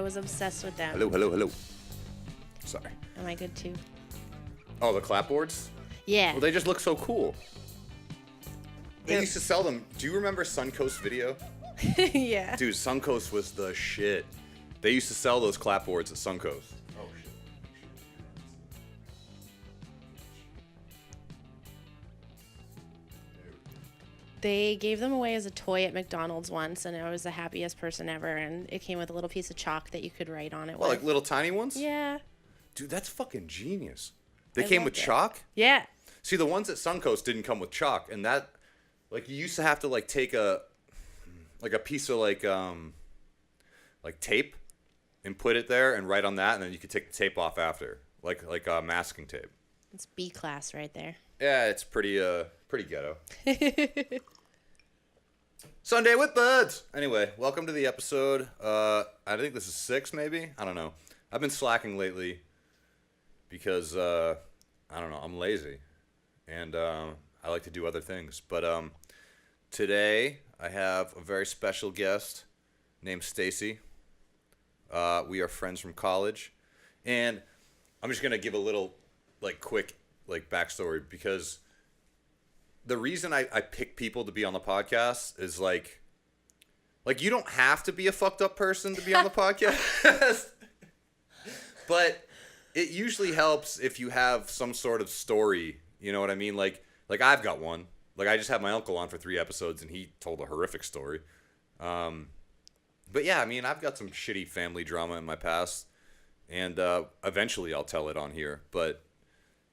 was obsessed with them. Hello. Sorry. Am I good too? Oh, the clapboards? Yeah. Well, they just look so cool. They They're- used to sell them. Do you remember Suncoast Video? Yeah. Dude, Suncoast was the shit. They used to sell those clapboards at Suncoast. Oh, shit. They gave them away as a toy at McDonald's once, and I was the happiest person ever. And it came with a little piece of chalk that you could write on it. Well, with. like little tiny ones? Yeah. Dude, that's fucking genius. They I came with loved it. chalk? Yeah. See, the ones at Suncoast didn't come with chalk, and that, like, you used to have to, like, take a piece of, like tape and put it there and write on that, and then you could take the tape off after, like masking tape. It's B class right there. Yeah, it's pretty ghetto. Sunday with Buds! Anyway, welcome to the episode. I think this is 6, maybe? I don't know. I've been slacking lately because, I don't know, I'm lazy. And I like to do other things. But today, I have a very special guest named Stacey. We are friends from college. And I'm just going to give a little, like, quick, like, backstory. Because the reason I pick people to be on the podcast is, like, you don't have to be a fucked up person to be on the podcast. But it usually helps if you have some sort of story. You know what I mean? Like I've got one. Like, I just had my uncle on for 3 episodes, and he told a horrific story. But yeah, I mean, I've got some shitty family drama in my past, and eventually I'll tell it on here. But,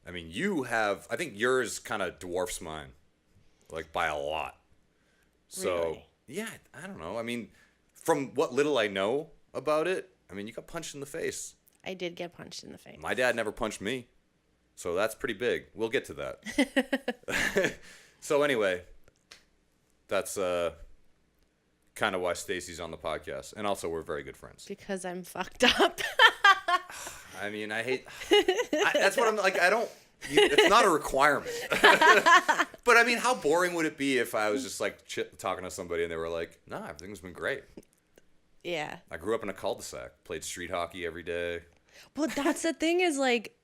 I mean, I think yours kind of dwarfs mine, like, by a lot. So, Really? Yeah, I don't know. I mean, from what little I know about it, I mean, you got punched in the face. I did get punched in the face. My dad never punched me, so that's pretty big. We'll get to that. So anyway, that's kind of why Stacey's on the podcast, and also we're very good friends. Because I'm fucked up. I mean, that's what I'm like. It's not a requirement. But I mean, how boring would it be if I was just like talking to somebody and they were like, "Nah, everything's been great." Yeah. I grew up in a cul-de-sac, played street hockey every day. Well, that's the thing is, like,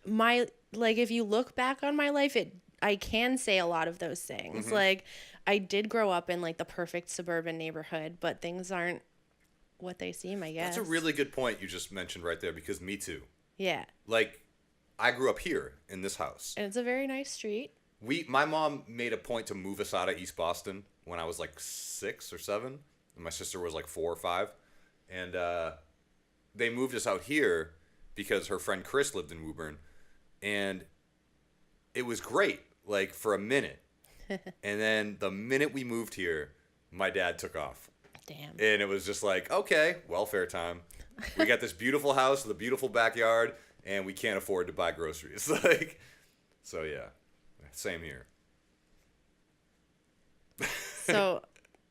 if you look back on my life, I can say a lot of those things. Mm-hmm. Like, I did grow up in, like, the perfect suburban neighborhood, but things aren't what they seem, I guess. That's a really good point you just mentioned right there, because me too. Yeah. Like, I grew up here in this house. And it's a very nice street. My mom made a point to move us out of East Boston when I was, like, 6 or 7. And my sister was, like, 4 or 5. And they moved us out here because her friend Chris lived in Woburn. And it was great, like, for a minute. And then the minute we moved here, my dad took off. Damn. And it was just like, okay, welfare time. We got this beautiful house with a beautiful backyard, and we can't afford to buy groceries. Like, so yeah, same here. So,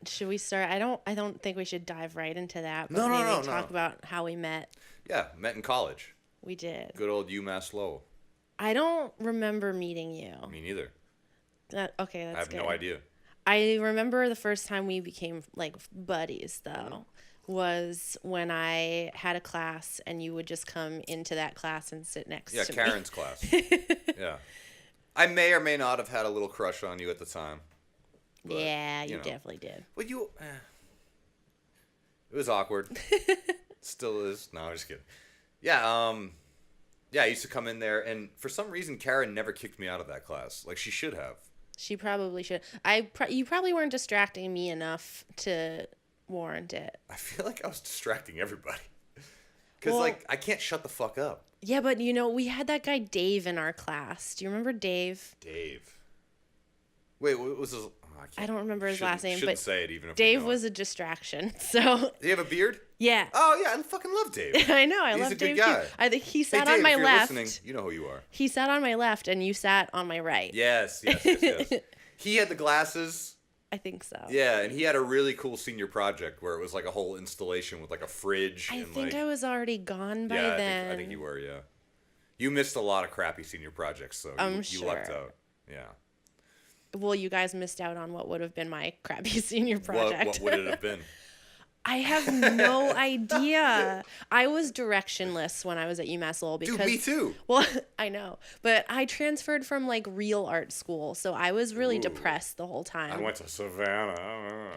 should we start? I don't think we should dive right into that. But No, maybe talk about how we met. Yeah, met in college. We did. Good old UMass Lowell. I don't remember meeting you. Me neither. Okay, that's good. I have no idea. I remember the first time we became, like, buddies, though, was when I had a class and you would just come into that class and sit next to me. Yeah, Karen's class. Yeah. I may or may not have had a little crush on you at the time. But, yeah, you definitely did. Well, it was awkward. Still is. No, I'm just kidding. Yeah, I used to come in there, and for some reason, Karen never kicked me out of that class. Like, she should have. She probably should. You probably weren't distracting me enough to warrant it. I feel like I was distracting everybody. Because, like, I can't shut the fuck up. Yeah, but, we had that guy Dave in our class. Do you remember Dave? Dave. Wait, what was his... I don't remember his last name, but say it even if Dave was a distraction. So. Did he have a beard? Yeah. Oh yeah, I fucking love Dave. I know, I love Dave. Dave. He's a good guy. Too. I think he sat Dave, on my if you're left. listening, you know who you are. He sat on my left, and you sat on my right. Yes. He had the glasses. I think so. Yeah, and he had a really cool senior project where it was like a whole installation with like a fridge. I and think like, I was already gone by then. I think you were. Yeah. You missed a lot of crappy senior projects, so you lucked out. Yeah. Well, you guys missed out on what would have been my crappy senior project. What would it have been? I have no idea. I was directionless when I was at UMass Lowell because Dude, me too. Well, I know, but I transferred from like real art school, so I was really depressed the whole time. I went to Savannah.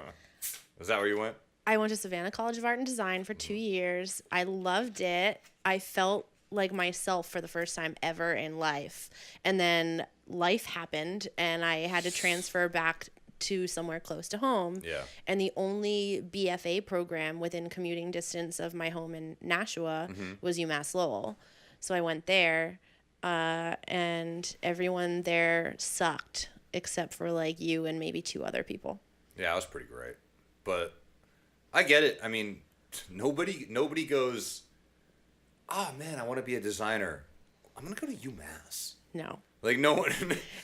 Is that where you went? I went to Savannah College of Art and Design for 2 years. I loved it. I felt like myself for the first time ever in life. And then life happened and I had to transfer back to somewhere close to home. Yeah. And the only BFA program within commuting distance of my home in Nashua was UMass Lowell. So I went there, and everyone there sucked except for like you and maybe 2 other people. Yeah, it was pretty great. But I get it. I mean, nobody goes, oh man, I want to be a designer. I'm going to go to UMass. No. Like, no one.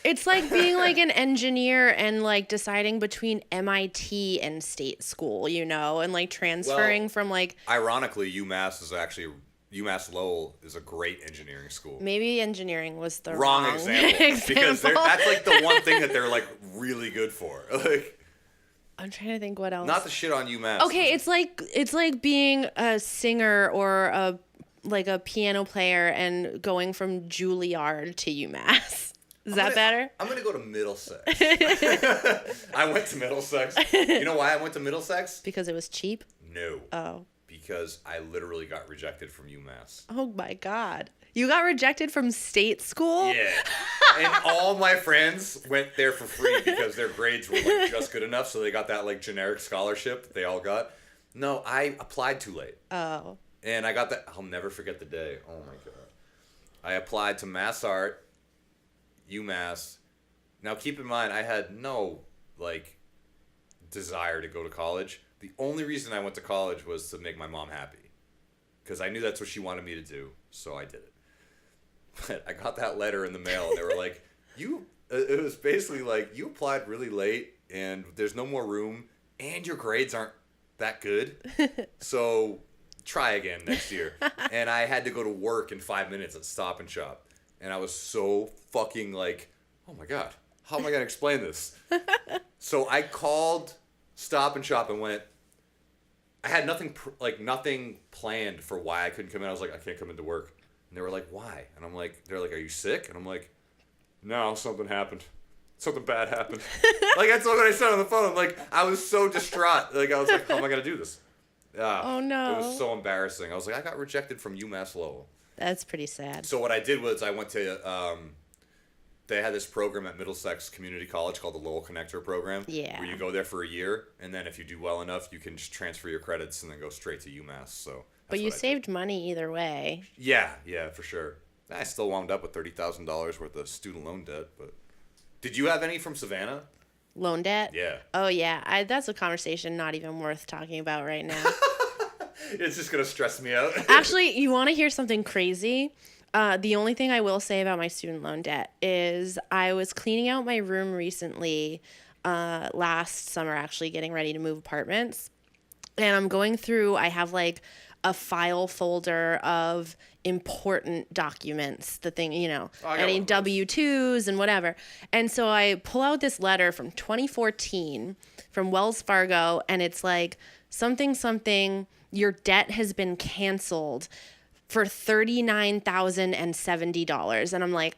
It's like being like an engineer and like deciding between MIT and state school, you know, and like transferring from like. Ironically, UMass Lowell is a great engineering school. Maybe engineering was the wrong example. Because that's like the one thing that they're like really good for. Like, I'm trying to think what else. not the shit on UMass. Okay, it's like being a singer or a piano player and going from Juilliard to UMass. Is that better? I'm going to go to Middlesex. I went to Middlesex. You know why I went to Middlesex? Because it was cheap? No. Oh. Because I literally got rejected from UMass. Oh my God. You got rejected from state school? Yeah. And all my friends went there for free because their grades were like just good enough, so they got that like generic scholarship that they all got. No, I applied too late. Oh. And I got that. I'll never forget the day. Oh my God. I applied to Mass Art, UMass. Now keep in mind, I had no like desire to go to college. The only reason I went to college was to make my mom happy. Because I knew that's what she wanted me to do. So I did it. But I got that letter in the mail and they were like, it was basically like, you applied really late and there's no more room and your grades aren't that good. So try again next year. And I had to go to work in 5 minutes at Stop and Shop. And I was so fucking like, oh my God, how am I going to explain this? So I called Stop and Shop and went, I had nothing planned for why I couldn't come in. I was like, I can't come into work. And they were like, why? And I'm like, they're like, are you sick? And I'm like, no, something happened. Something bad happened. Like, that's what I said on the phone. I'm like, I was so distraught. Like, I was like, how am I going to do this? Oh, no. It was so embarrassing. I was like, I got rejected from UMass Lowell. That's pretty sad. So what I did was I went to, they had this program at Middlesex Community College called the Lowell Connector Program. Yeah. Where you go there for a year, and then if you do well enough, you can just transfer your credits and then go straight to UMass. So. But you saved money either way. Yeah, for sure. I still wound up with $30,000 worth of student loan debt, but did you have any from Savannah? Loan debt? Yeah. Oh, yeah. That's a conversation not even worth talking about right now. It's just going to stress me out. Actually, you want to hear something crazy? The only thing I will say about my student loan debt is I was cleaning out my room recently, last summer, actually, getting ready to move apartments. And I'm going through, I have like a file folder of important documents, any W-2s and whatever. And so I pull out this letter from 2014 from Wells Fargo, and it's like, something, your debt has been canceled for $39,070. And I'm like,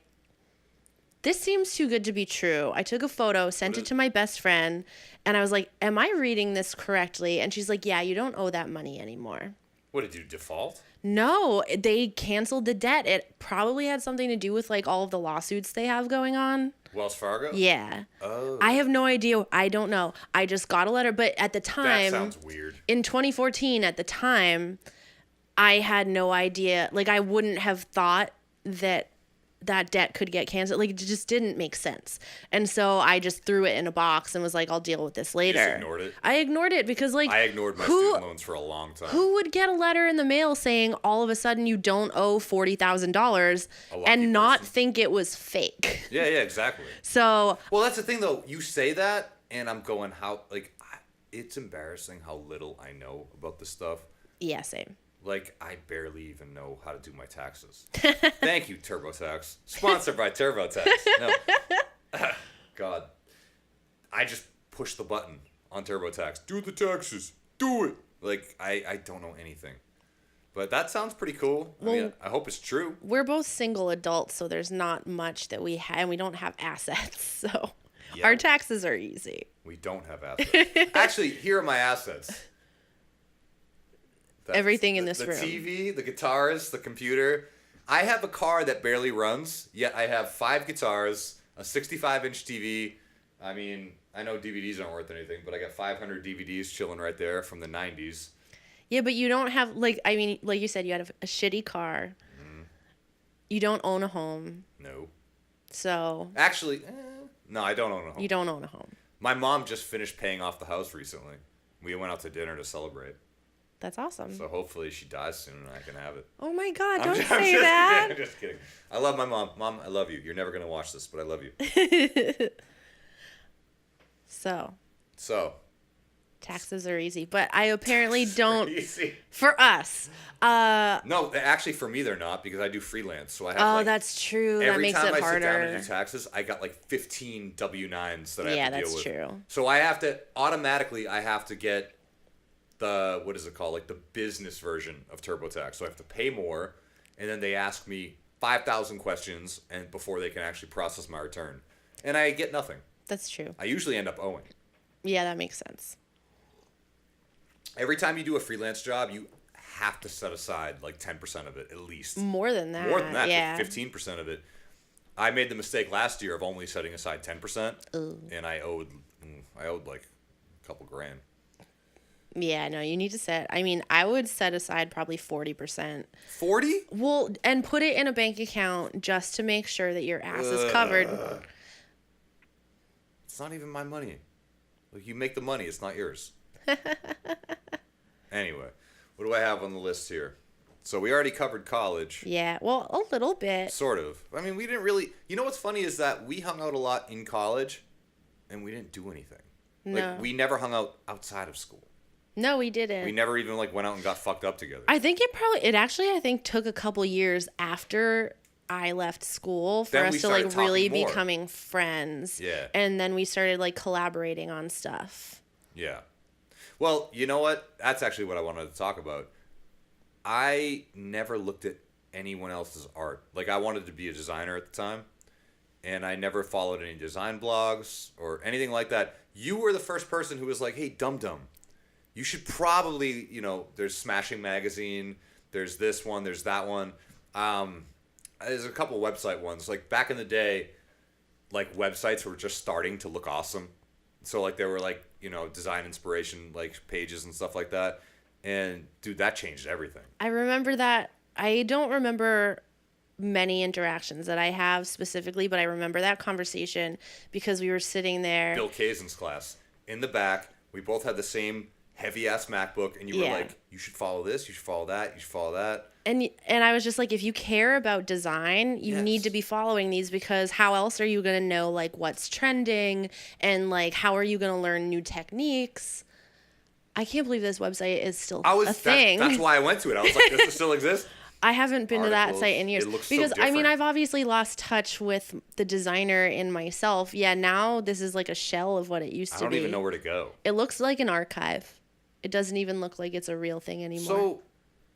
this seems too good to be true. I took a photo, sent it to my best friend, and I was like, am I reading this correctly? And she's like, yeah, you don't owe that money anymore. What, did you default? No, they canceled the debt. It probably had something to do with like all of the lawsuits they have going on. Wells Fargo? Yeah. Oh. I have no idea. I don't know. I just got a letter, but at the time, that sounds weird. In 2014, at the time, I had no idea. Like, I wouldn't have thought that debt could get canceled. Like, it just didn't make sense. And so I just threw it in a box and was like, I'll deal with this later. You just ignored it? I ignored it because, like, I ignored my student loans for a long time. Who would get a letter in the mail saying all of a sudden you don't owe $40,000 and not think it was fake? Yeah, exactly. So. Well, that's the thing, though. You say that, and I'm going, it's embarrassing how little I know about this stuff. Yeah, same. Like, I barely even know how to do my taxes. Thank you, TurboTax. Sponsored by TurboTax. No. God. I just push the button on TurboTax. Do the taxes. Do it. Like, I don't know anything. But that sounds pretty cool. Well, I mean, I hope it's true. We're both single adults, so there's not much that we have, and we don't have assets, so Yeah. our taxes are easy. We don't have assets. Actually, here are my assets. Everything in this room. The TV, the guitars, the computer. I have a car that barely runs, yet I have 5 guitars, a 65-inch TV. I mean, I know DVDs aren't worth anything, but I got 500 DVDs chilling right there from the 90s. Yeah, but you don't have, like you said, you had a shitty car. Mm-hmm. You don't own a home. No. So. Actually, no, I don't own a home. You don't own a home. My mom just finished paying off the house recently. We went out to dinner to celebrate. That's awesome. So hopefully she dies soon and I can have it. Oh my God, don't say that. I'm just kidding. I love my mom. Mom, I love you. You're never going to watch this, but I love you. So. Taxes are easy, but I apparently don't. Easy. For us. No, actually for me they're not because I do freelance. So I have that's true. That makes it harder. Every time I sit down and do taxes, I got like 15 W-9s that I have to deal with. Yeah, that's true. So I have to automatically get the, what is it called? Like the business version of TurboTax. So I have to pay more, and then they ask me 5,000 questions and before they can actually process my return. And I get nothing. That's true. I usually end up owing. Yeah, that makes sense. Every time you do a freelance job, you have to set aside like 10% of it at least. More than that. Yeah. Like 15% of it. I made the mistake last year of only setting aside 10%. Ooh. And I owed like a couple grand. Yeah, no, you need to set. I mean, I would set aside probably 40%. 40? Well, and put it in a bank account just to make sure that your ass is covered. It's not even my money. Like, you make the money, it's not yours. Anyway, what do I have on the list here? So we already covered college. Yeah, well, a little bit. Sort of. I mean, we didn't really. You know what's funny is that we hung out a lot in college, and we didn't do anything. No. Like, we never hung out outside of school. No, we didn't. We never even like went out and got fucked up together. I think I think took a couple years after I left school for us to like really becoming friends. Yeah. And then we started like collaborating on stuff. Yeah. Well, you know what? That's actually what I wanted to talk about. I never looked at anyone else's art. Like, I wanted to be a designer at the time, and I never followed any design blogs or anything like that. You were the first person who was like, hey, dum-dum, you should probably, there's Smashing Magazine, there's this one, there's that one. There's a couple website ones. Like, back in the day, like, websites were just starting to look awesome. So, like, there were, like, design inspiration, like, pages and stuff like that. And, dude, that changed everything. I remember that. I don't remember many interactions that I have specifically, but I remember that conversation because we were sitting there. Bill Kazan's class. In the back, we both had the same heavy-ass MacBook, and you were like, you should follow this, you should follow that, you should follow that. And I was just like, if you care about design, you need to be following these because how else are you going to know, like, what's trending and, like, how are you going to learn new techniques? I can't believe this website is still a thing. That's why I went to it. I was like, does this still exist? I haven't been to that site in years. It looks because, so different. I mean, I've obviously lost touch with the designer in myself. Yeah, now this is like a shell of what it used to be. I don't even know where to go. It looks like an archive. It doesn't even look like it's a real thing anymore.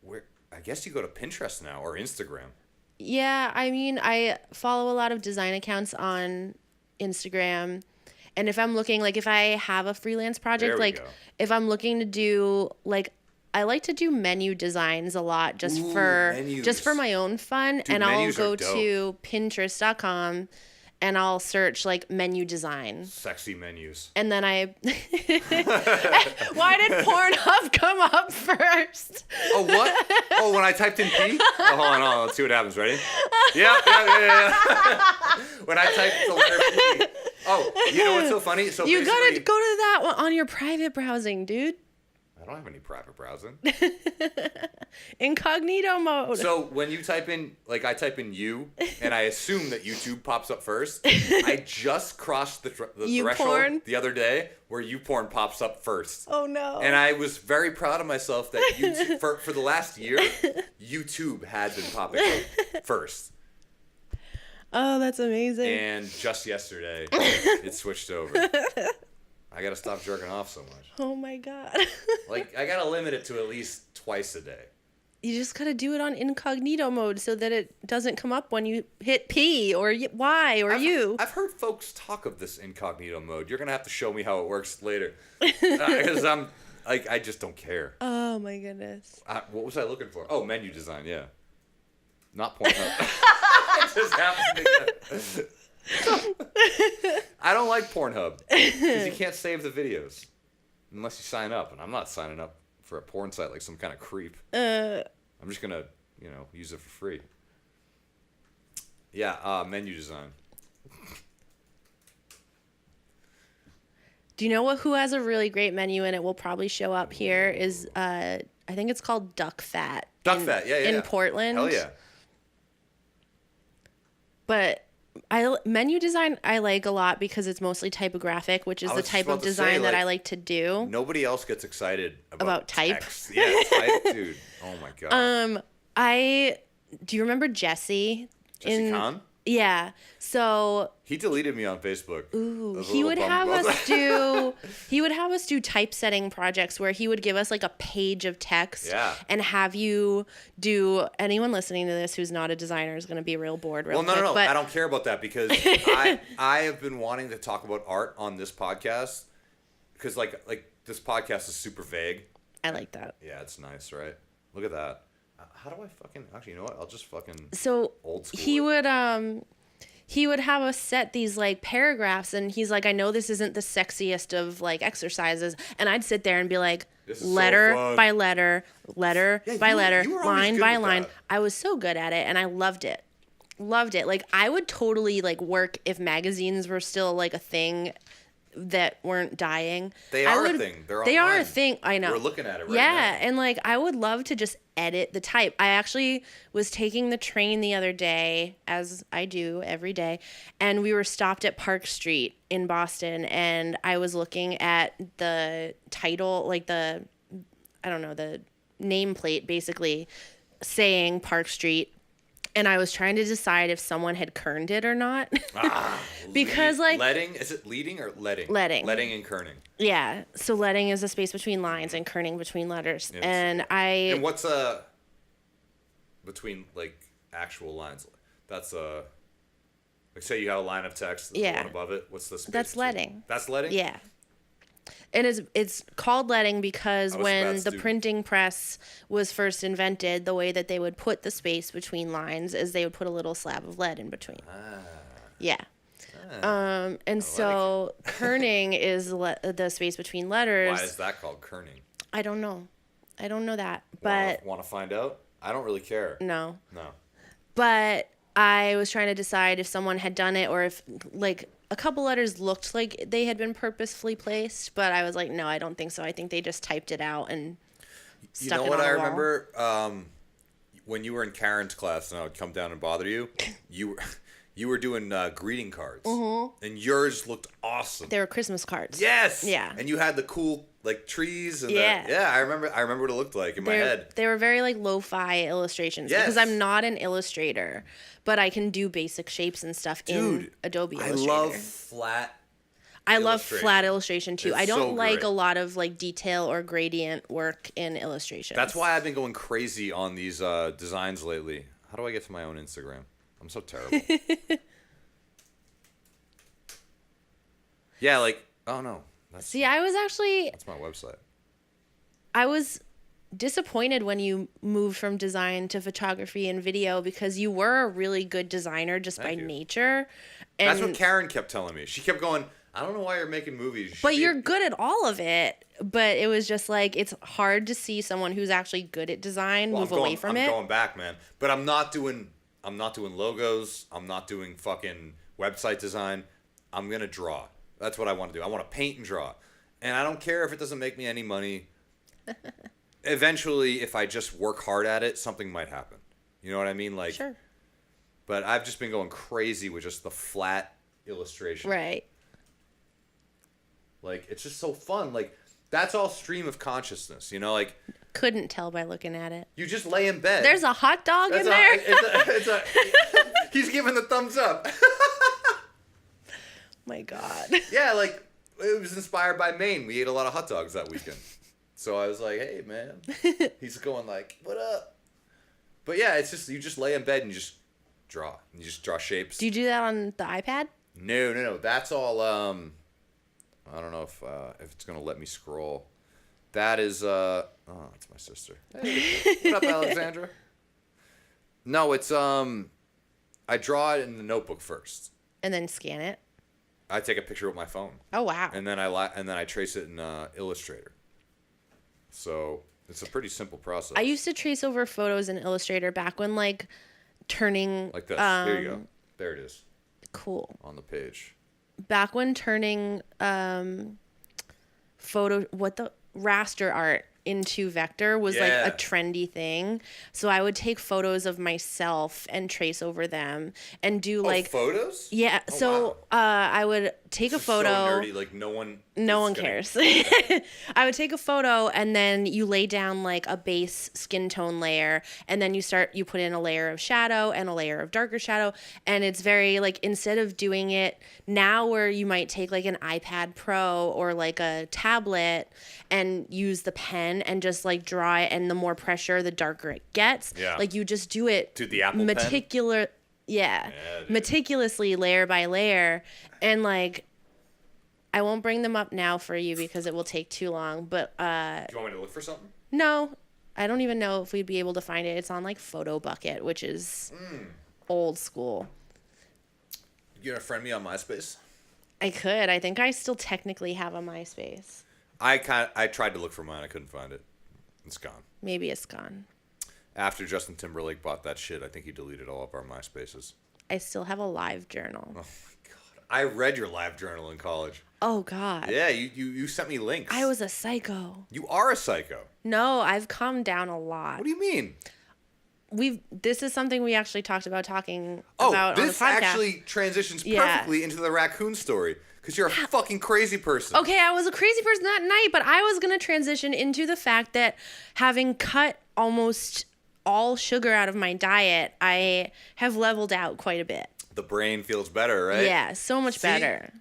So, I guess you go to Pinterest now or Instagram. Yeah, I mean, I follow a lot of design accounts on Instagram. And if I'm looking, like, if I have a freelance project, like, if I'm looking to do, like, I like to do menu designs a lot just for my own fun. Dude, and I'll go to Pinterest.com and I'll search, like, menu design. Sexy menus. And then why did Pornhub come up first? Oh, what? Oh, when I typed in P? Oh, hold on. Let's see what happens. Ready? Yeah. When I typed the letter P. Oh, you know what's so funny? So you gotta go to that one on your private browsing, dude. I don't have any private browsing. Incognito mode. So when you type in, like, I type in you, and I assume that YouTube pops up first. I just crossed the threshold the other day where YouPorn pops up first. Oh no! And I was very proud of myself that YouTube, for the last year, YouTube had been popping up first. Oh, that's amazing. And just yesterday, it switched over. I gotta stop jerking off so much. Oh my God. Like, I gotta limit it to at least twice a day. You just gotta do it on incognito mode so that it doesn't come up when you hit P or Y or U. I've heard folks talk of this incognito mode. You're gonna have to show me how it works later, because I just don't care. Oh my goodness. What was I looking for? Oh, menu design. Yeah, not Pornhub. It just happened again. I don't like Pornhub because you can't save the videos unless you sign up, and I'm not signing up for a porn site like some kind of creep. I'm just gonna, use it for free. Yeah, menu design. Do you know who has a really great menu and it will probably show up here is I think it's called Duck Fat. Fat, yeah. In Portland. Hell yeah. But menu design I like a lot because it's mostly typographic, which is the type of design that I like to do. Nobody else gets excited about type. Text. Yeah, type, dude. Oh my god. Do you remember Jesse? Jesse Kahn? Yeah. So he deleted me on Facebook. Ooh, he would have us do typesetting projects where he would give us like a page of text and have you do. Anyone listening to this who's not a designer is going to be real bored real quick. No. I don't care about that because I have been wanting to talk about art on this podcast because like this podcast is super vague. I like that. Yeah, it's nice, right? Look at that. How do I fucking... Actually, you know what? I'll just fucking... So old school. He would have us set these like paragraphs and he's like, I know this isn't the sexiest of like exercises. And I'd sit there and be like, letter by letter, letter by letter, line by line. I was so good at it and I loved it. Like I would totally like work if magazines were still like a thing that weren't dying. They are a thing. They are a thing. I know. We're looking at it right now. Yeah, and like I would love to just edit the type. I actually was taking the train the other day, as I do every day, and we were stopped at Park Street in Boston, and I was looking at the title, like the nameplate basically saying Park Street. And I was trying to decide if someone had kerned it or not. Because letting, is it leading or letting? Letting. Letting and kerning. Yeah. So letting is a space between lines and kerning between letters. Yes. And what's between like actual lines? That's like say you have a line of text, the one above it. What's the space? That's letting. That's letting? Yeah. And it's called letting because when the printing press was first invented, the way that they would put the space between lines is they would put a little slab of lead in between. Yeah. And so kerning is the space between letters. Why is that called kerning? I don't know that. But want to find out? I don't really care. No. But I was trying to decide if someone had done it or if like a couple letters looked like they had been purposefully placed, but I was like, no, I don't think so. I think they just typed it out and stuck it on the wall. You know what I remember? When you were in Karen's class and I would come down and bother you, you were doing greeting cards, and yours looked awesome. They were Christmas cards. Yes. Yeah. And you had the cool like trees and I remember what it looked like in my head. They were very like lo-fi illustrations because I'm not an illustrator, but I can do basic shapes and stuff in Adobe Illustrator. I love flat illustration too. I don't like a lot of like detail or gradient work in illustration. That's why I've been going crazy on these designs lately. How do I get to my own Instagram? I'm so terrible. Yeah, like, oh no. That's my website. I was disappointed when you moved from design to photography and video because you were a really good designer just by nature. And that's what Karen kept telling me. She kept going, I don't know why you're making movies. But you're good at all of it. But it was just like, it's hard to see someone who's actually good at design move away from it. I'm going back, man. But I'm not doing logos. I'm not doing fucking website design. I'm going to draw. That's what I want to do. I want to paint and draw. And I don't care if it doesn't make me any money. Eventually, if I just work hard at it, something might happen. You know what I mean? Like, sure. But I've just been going crazy with just the flat illustration. Right. Like, it's just so fun. Like, that's all stream of consciousness, you know? Like, couldn't tell by looking at it. You just lay in bed. There's a hot dog in there. He's giving the thumbs up. My God. Yeah, like it was inspired by Maine. We ate a lot of hot dogs that weekend. So I was like, hey, man. He's going like, what up? But yeah, it's just, you just lay in bed and you just draw. You just draw shapes. Do you do that on the iPad? No. That's all, I don't know if it's going to let me scroll. That is, oh, it's my sister. Hey, what up, Alexandra? No, it's, I draw it in the notebook first. And then scan it? I take a picture with my phone. Oh, wow. And then I trace it in Illustrator. So it's a pretty simple process. I used to trace over photos in Illustrator back when, like, turning... Like this. There you go. There it is. Cool. On the page. Back when turning raster art into vector was like a trendy thing. So I would take photos of myself and trace over them and do like photos? Yeah. Oh, so wow. I would take a photo. So nerdy, like no one cares. I would take a photo and then you lay down like a base skin tone layer and then you put in a layer of shadow and a layer of darker shadow, and it's very like, instead of doing it now where you might take like an iPad Pro or like a tablet and use the pen and just like draw it, and the more pressure the darker it gets. Yeah. Like you just do it to the Apple pen? Meticulously layer by layer, and like I won't bring them up now for you because it will take too long, but do you want me to look for something? No, I don't even know if we'd be able to find it. It's on like Photo Bucket, which is old school. You gonna friend me on MySpace? I could. I think I still technically have a MySpace. I tried to look for mine. I couldn't find it. It's gone. Maybe it's gone. After Justin Timberlake bought that shit, I think he deleted all of our MySpaces. I still have a live journal. Oh my god! I read your live journal in college. Oh god. Yeah, you sent me links. I was a psycho. You are a psycho. No, I've calmed down a lot. What do you mean? This is something we actually talked about talking about on the podcast. This actually transitions perfectly into the raccoon story. Because you're a fucking crazy person. Okay, I was a crazy person that night, but I was going to transition into the fact that having cut almost all sugar out of my diet, I have leveled out quite a bit. The brain feels better, right? Yeah, so much better.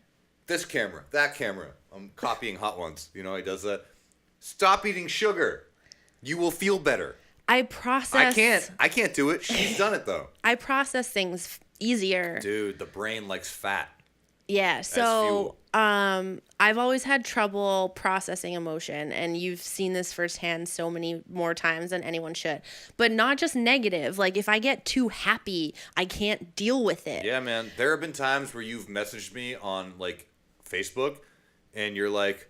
This camera, that camera. I'm copying Hot Ones. You know, he does that. Stop eating sugar. You will feel bebetter. I can't do it. She's done it, though. I process things easier. Dude, the brain likes fat. Yeah, so I've always had trouble processing emotion, and you've seen this firsthand so many more times than anyone should. But not just negative. Like, if I get too happy, I can't deal with it. Yeah, man. There have been times where you've messaged me on, like, Facebook, and you're like,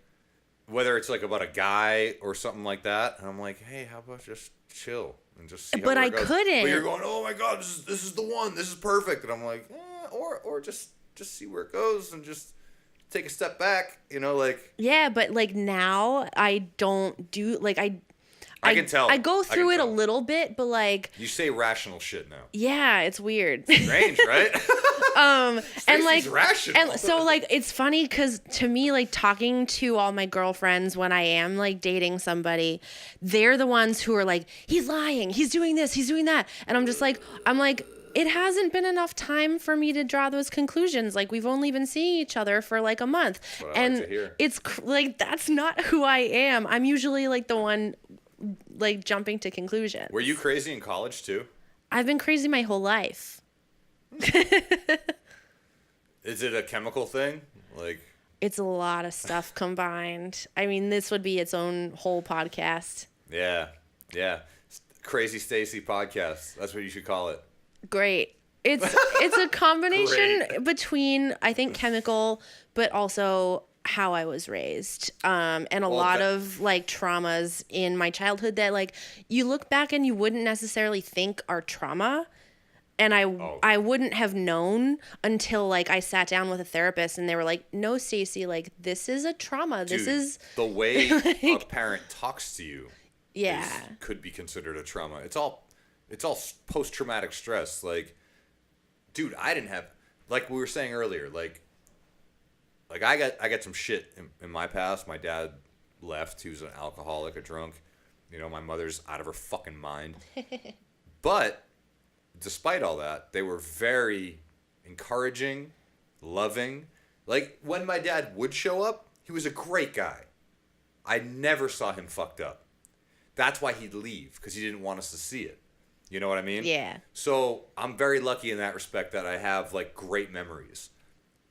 whether it's, like, about a guy or something like that, and I'm like, hey, how about just chill and just see how it goes. Couldn't. But you're going, oh, my God, this is the one. This is perfect. And I'm like, or just see where it goes and just take a step back, you know, like. Yeah, but like now I don't do like I can tell. I go through it a little bit, but like you say rational shit now. Yeah, it's weird. Strange, right? And like rational. And so like it's funny because to me, like talking to all my girlfriends when I am like dating somebody, they're the ones who are like, he's lying, he's doing this, he's doing that, and I'm like it hasn't been enough time for me to draw those conclusions. Like, we've only been seeing each other for like a month. That's what I like to hear. It's like, that's not who I am. I'm usually like the one like jumping to conclusions. Were you crazy in college too? I've been crazy my whole life. Is it a chemical thing? Like, it's a lot of stuff combined. I mean, this would be its own whole podcast. Yeah. Crazy Stacey podcast. That's what you should call it. Great. It's a combination between, I think, chemical, but also how I was raised, and a lot of like traumas in my childhood that like you look back and you wouldn't necessarily think are trauma, and I wouldn't have known until like I sat down with a therapist and they were like, "No, Stacey, like this is a trauma. This is the way a parent talks to you. Yeah, could be considered a trauma. It's all post-traumatic stress. Like, dude, I didn't have, like we were saying earlier, like I got some shit in my past. My dad left. He was an alcoholic, a drunk. You know, my mother's out of her fucking mind. But despite all that, they were very encouraging, loving. Like, when my dad would show up, He was a great guy. I never saw him fucked up. That's why he'd leave, because he didn't want us to see it. You know what I mean? Yeah. So I'm very lucky in that respect that I have, like, great memories.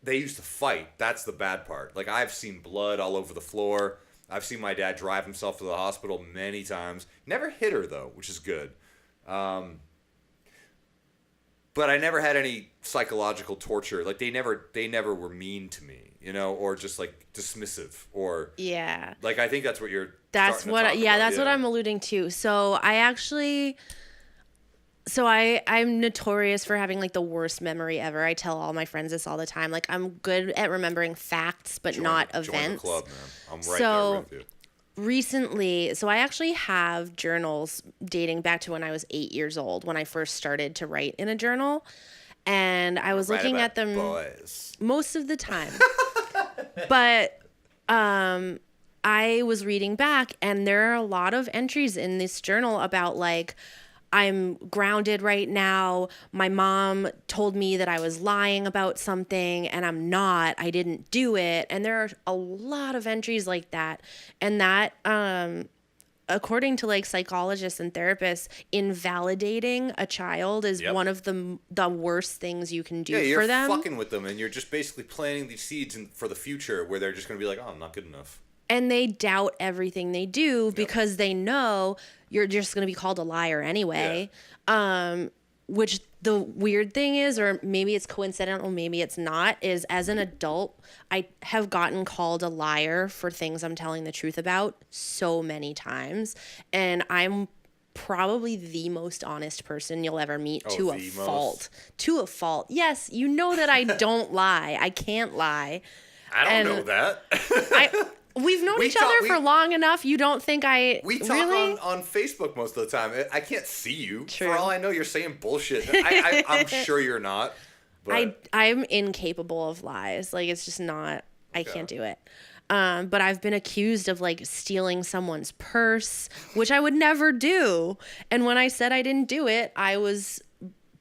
They used to fight. That's the bad part. Like, I've seen blood all over the floor. I've seen my dad drive himself to the hospital many times. Never hit her, though, which is good. But I never had any psychological torture. Like, they never were mean to me, you know, or just, like, dismissive, or... Yeah. Like, I think that's what you're... That's what I'm alluding to. So I'm notorious for having, like, the worst memory ever. I tell all my friends this all the time. Like, I'm good at remembering facts, but not events. Join the club, man. I'm right there with you. Recently, so I actually have journals dating back to when I was 8 years old, when I first started to write in a journal. And I was looking at them most of the time. But I was reading back, and there are a lot of entries in this journal about, like, I'm grounded right now. My mom told me that I was lying about something, and I'm not. I didn't do it. And there are a lot of entries like that. And that, according to, like, psychologists and therapists, invalidating a child is one of the worst things you can do for them. Yeah, you're fucking with them, and you're just basically planting these seeds for the future where they're just going to be like, oh, I'm not good enough. And they doubt everything they do because they know you're just going to be called a liar anyway. Yeah. Which the weird thing is, or maybe it's coincidental, maybe it's not, is as an adult, I have gotten called a liar for things I'm telling the truth about so many times. And I'm probably the most honest person you'll ever meet to a fault. To a fault. Yes, you know that I don't lie. I can't lie. I don't know that. We've known each other for long enough. You don't think We talk really? on Facebook most of the time. I can't see you. True. For all I know, you're saying bullshit. I'm sure you're not. But I'm incapable of lies. Like, it's just not. I can't do it. But I've been accused of, like, stealing someone's purse, which I would never do. And when I said I didn't do it, I was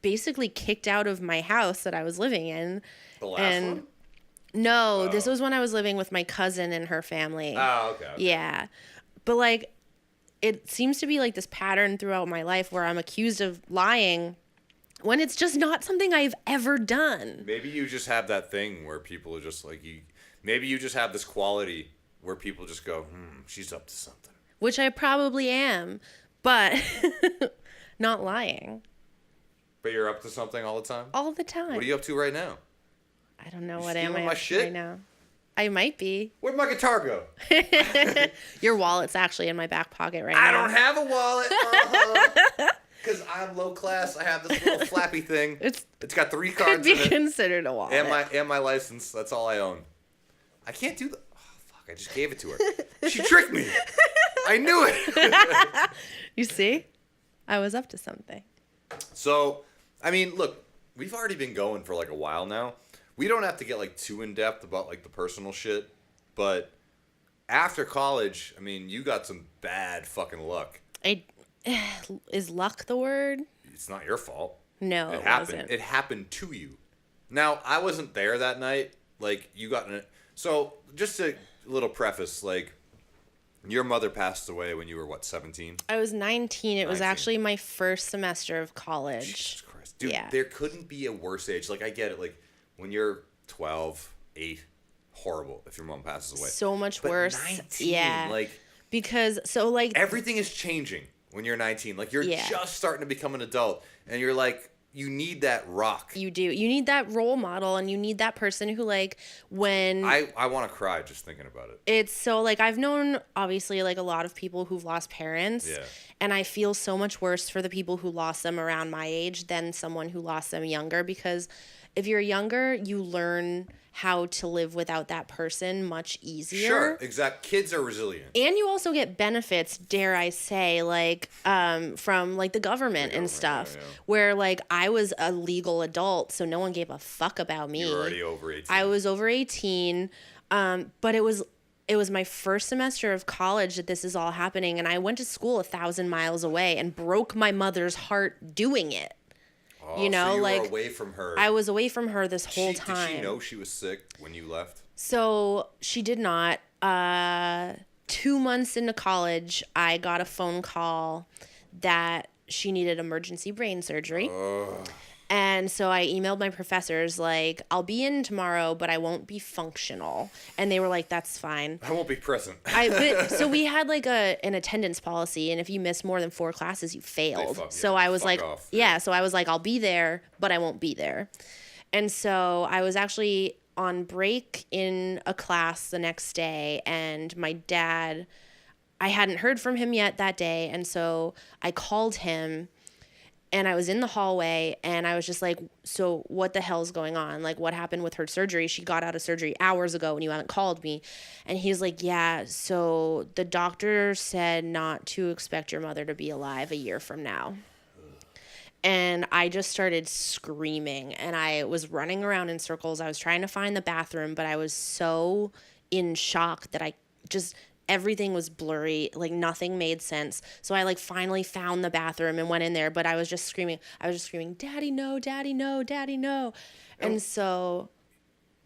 basically kicked out of my house that I was living in. The last one? No, this was when I was living with my cousin and her family. Oh, okay. Yeah. But, like, it seems to be, like, this pattern throughout my life where I'm accused of lying when it's just not something I've ever done. Maybe you just have that thing where people are just like, maybe you just have this quality where people just go, she's up to something. Which I probably am, but not lying. But you're up to something all the time? All the time. What are you up to right now? I don't know. You what am I my up shit? to right now? I might be. Where'd my guitar go? Your wallet's actually in my back pocket right now. I don't have a wallet. Because I'm low class. I have this little flappy thing. It's got 3 cards could be in it. considered a wallet. And my license. That's all I own. I can't do that. Oh, fuck. I just gave it to her. She tricked me. I knew it. You see? I was up to something. So, I mean, look, we've already been going for like a while now. We don't have to get, like, too in-depth about, like, the personal shit, but after college, I mean, you got some bad fucking luck. Is luck the word? It's not your fault. No, it happened. wasn't. It happened to you. Now, I wasn't there that night. Like, you got in it. So, just a little preface, like, your mother passed away when you were, what, 17? I was 19. It was actually my first semester of college. Jesus Christ. Dude, there couldn't be a worse age. Like, I get it. Like, when you're 12, 8, horrible if your mom passes away. So much worse. 19, yeah. Like, because, so, like... everything is changing when you're 19. Like, you're just starting to become an adult. And you're like, you need that rock. You do. You need that role model, and you need that person who, like, when... I want to cry just thinking about it. It's so, like, I've known, obviously, like, a lot of people who've lost parents. Yeah. And I feel so much worse for the people who lost them around my age than someone who lost them younger, because... if you're younger, you learn how to live without that person much easier. Sure, exact. Kids are resilient. And you also get benefits, dare I say, like, from, like, the government and stuff. Yeah. Where, like, I was a legal adult, so no one gave a fuck about me. You were already over 18. I was over 18, but it was my first semester of college that this is all happening, and I went to school 1,000 miles away and broke my mother's heart doing it. Oh, you know, so you like, were away from her. I was away from her this whole time. Did she know she was sick when you left? So she did not. 2 months into college, I got a phone call that she needed emergency brain surgery. And so I emailed my professors, like, I'll be in tomorrow, but I won't be functional. And they were like, that's fine. I won't be present. So we had like an attendance policy, and if you miss more than 4 classes, you failed. So I was like, off. so I was like, I'll be there, but I won't be there. And so I was actually on break in a class the next day, and my dad, I hadn't heard from him yet that day. And so I called him. And I was in the hallway, and I was just like, so what the hell's going on? Like, what happened with her surgery? She got out of surgery hours ago, and you haven't called me. And he's like, yeah, so the doctor said not to expect your mother to be alive a year from now. And I just started screaming, and I was running around in circles. I was trying to find the bathroom, but I was so in shock that everything was blurry, like nothing made sense. So I like finally found the bathroom and went in there, but I was just screaming, Daddy, no, Daddy, no, Daddy, no. And so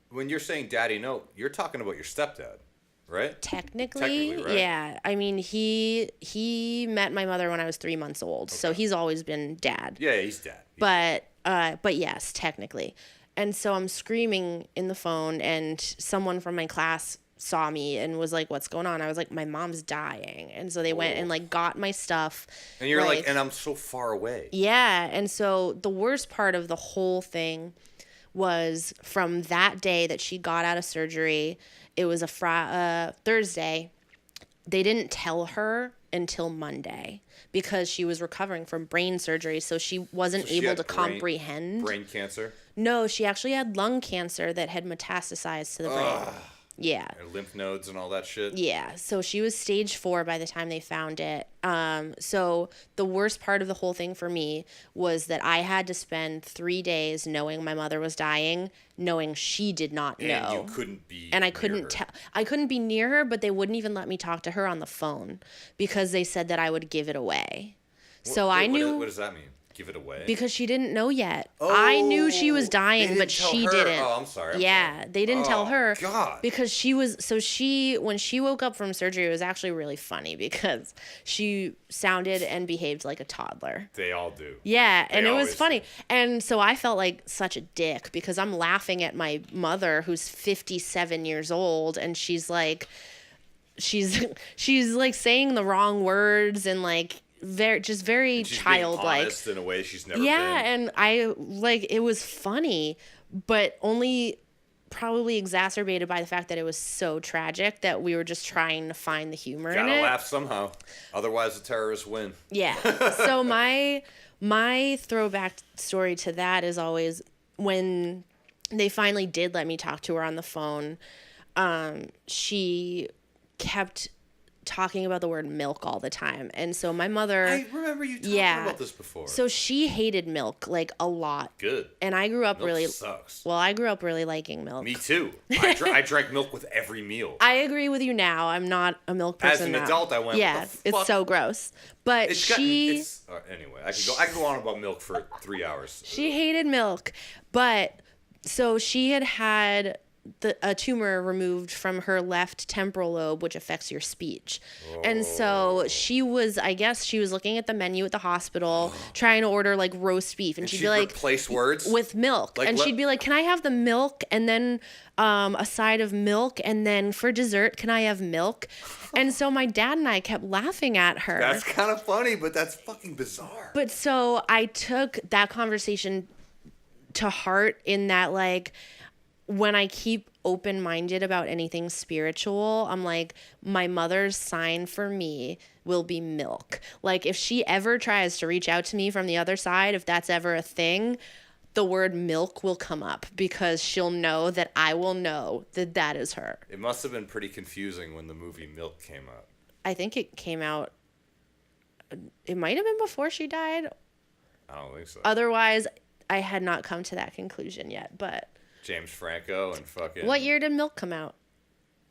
when you're saying Daddy, no, you're talking about your stepdad, right? Technically, right? Yeah. I mean, he met my mother when I was 3 months old. Okay. So he's always been dad. Yeah, he's dad. But yes, technically. And so I'm screaming in the phone, and someone from my class saw me and was like, what's going on? I was like, my mom's dying. And so they went and like got my stuff. And you're like, and I'm so far away. Yeah. And so the worst part of the whole thing was from that day that she got out of surgery, it was a Thursday. They didn't tell her until Monday because she was recovering from brain surgery. So she wasn't able to comprehend. Brain cancer? No, she actually had lung cancer that had metastasized to the brain. Yeah. And lymph nodes and all that shit. Yeah. So she was stage 4 by the time they found it. So the worst part of the whole thing for me was that I had to spend 3 days knowing my mother was dying, knowing she did not know. And you couldn't be And I couldn't tell. I couldn't be near her, but they wouldn't even let me talk to her on the phone because they said that I would give it away. I knew. What does that mean? Give it away? Because she didn't know yet. I knew she was dying, but she didn't. Oh, I'm sorry. They didn't tell her. God. Because when she woke up from surgery, it was actually really funny because she sounded and behaved like a toddler. They all do. Yeah, and it was funny. And so I felt like such a dick because I'm laughing at my mother who's 57 years old, and she's like saying the wrong words and like very childlike. Honest in a way she's never been. And I it was funny, but only probably exacerbated by the fact that it was so tragic that we were just trying to find the humor in it. Gotta laugh somehow, otherwise the terrorists win. Yeah. So my throwback story to that is always when they finally did let me talk to her on the phone. She kept talking about the word milk all the time. And so my mother... I remember you talking about this before. So she hated milk, like, a lot. Good. And I grew up milk sucks. Well, I grew up really liking milk. Me too. I drank milk with every meal. I agree with you now. I'm not a milk person As an adult, I went, yeah, what the fuck? It's so gross. But anyway, I could go on about milk for 3 hours. She hated milk. But, so she had a tumor removed from her left temporal lobe, which affects your speech. Oh. And so she was looking at the menu at the hospital, trying to order like roast beef. And she'd be like, replace words with milk. Like, she'd be like, can I have the milk? And then a side of milk. And then for dessert, can I have milk? And so my dad and I kept laughing at her. That's kind of funny, but that's fucking bizarre. But so I took that conversation to heart in that, like, when I keep open-minded about anything spiritual, I'm like, my mother's sign for me will be milk. Like, if she ever tries to reach out to me from the other side, if that's ever a thing, the word milk will come up because she'll know that I will know that that is her. It must have been pretty confusing when the movie Milk came out. I think it came out, it might have been before she died. I don't think so. Otherwise, I had not come to that conclusion yet, but... James Franco and fucking... What year did Milk come out?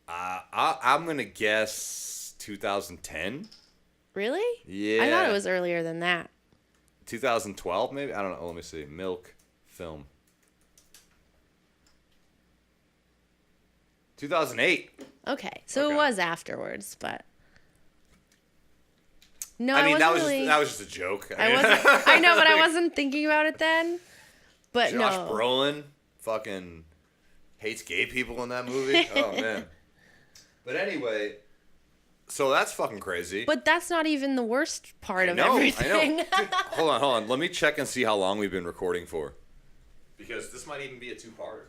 I'm going to guess 2010. Really? Yeah. I thought it was earlier than that. 2012, maybe? I don't know. Let me see. Milk film. 2008. Okay, so Okay. it was afterwards, but no, I mean, that was really, just a joke. I wasn't. I know, but I wasn't thinking about it then. But Josh no, Brolin fucking hates gay people in that movie. Oh man. But anyway, so that's fucking crazy. but that's not even the worst part of I know. everything. Dude, hold on. Let me check and see how long we've been recording for. Because this might even be a two-parter.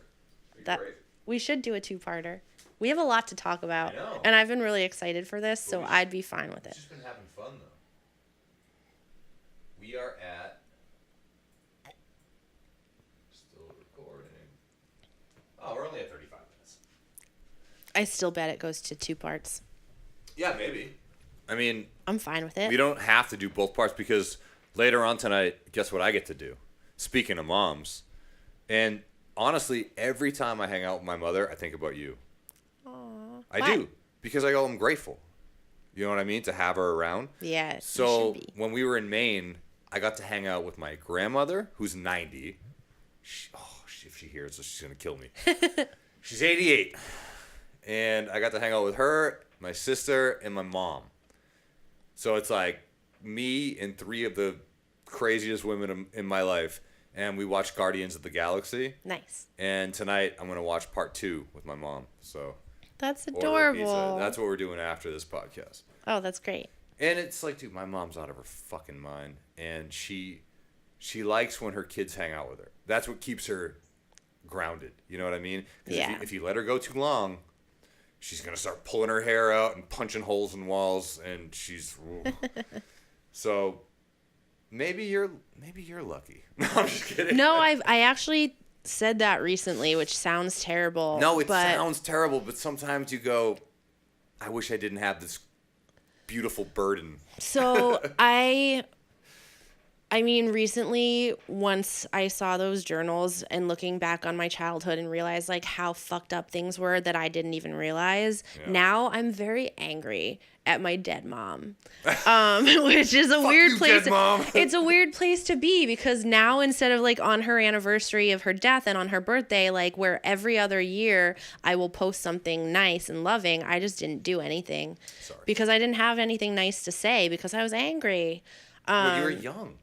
That we should do a two-parter. We have a lot to talk about, I know. and I've been really excited for this, so I'd be fine with it. It's just been having fun though. We are at still recording. Oh, we're only at 35 minutes. I still bet it goes to 2 parts. Yeah, maybe. I mean, I'm fine with it. we don't have to do both parts because later on tonight, guess what I get to do? Speaking of moms, and honestly, every time I hang out with my mother, I think about you. Aww. I Why? do because I go, I'm grateful. You know what I mean? To have her around. Yeah. So you should be. when we were in Maine, I got to hang out with my grandmother, who's 90. If she hears this, she's gonna kill me. She's 88, and I got to hang out with her, my sister, and my mom. So it's like me and 3 of the craziest women in my life, and we watched Guardians of the Galaxy. Nice. And tonight I'm gonna watch part 2 with my mom. So That's order a pizza. adorable. That's what we're doing after this podcast. Oh, that's great. And it's like, dude, my mom's out of her fucking mind, and she likes when her kids hang out with her. That's what keeps her grounded. You know what I mean? 'Cause Yeah. if you let her go too long, she's gonna start pulling her hair out and punching holes in walls, and she's so. Maybe you're lucky. No, I'm just kidding. No, I actually said that recently, which sounds terrible. No, it but sounds terrible, but sometimes you go, I wish I didn't have this beautiful burden. So I mean, recently, once I saw those journals and looking back on my childhood and realized like how fucked up things were that I didn't even realize. Yeah. Now I'm very angry at my dead mom, which is a weird you, place. dead mom. It's a weird place to be because now instead of like on her anniversary of her death and on her birthday, like where every other year I will post something nice and loving, I just didn't do anything. Sorry. Because I didn't have anything nice to say because I was angry. Well, you were young.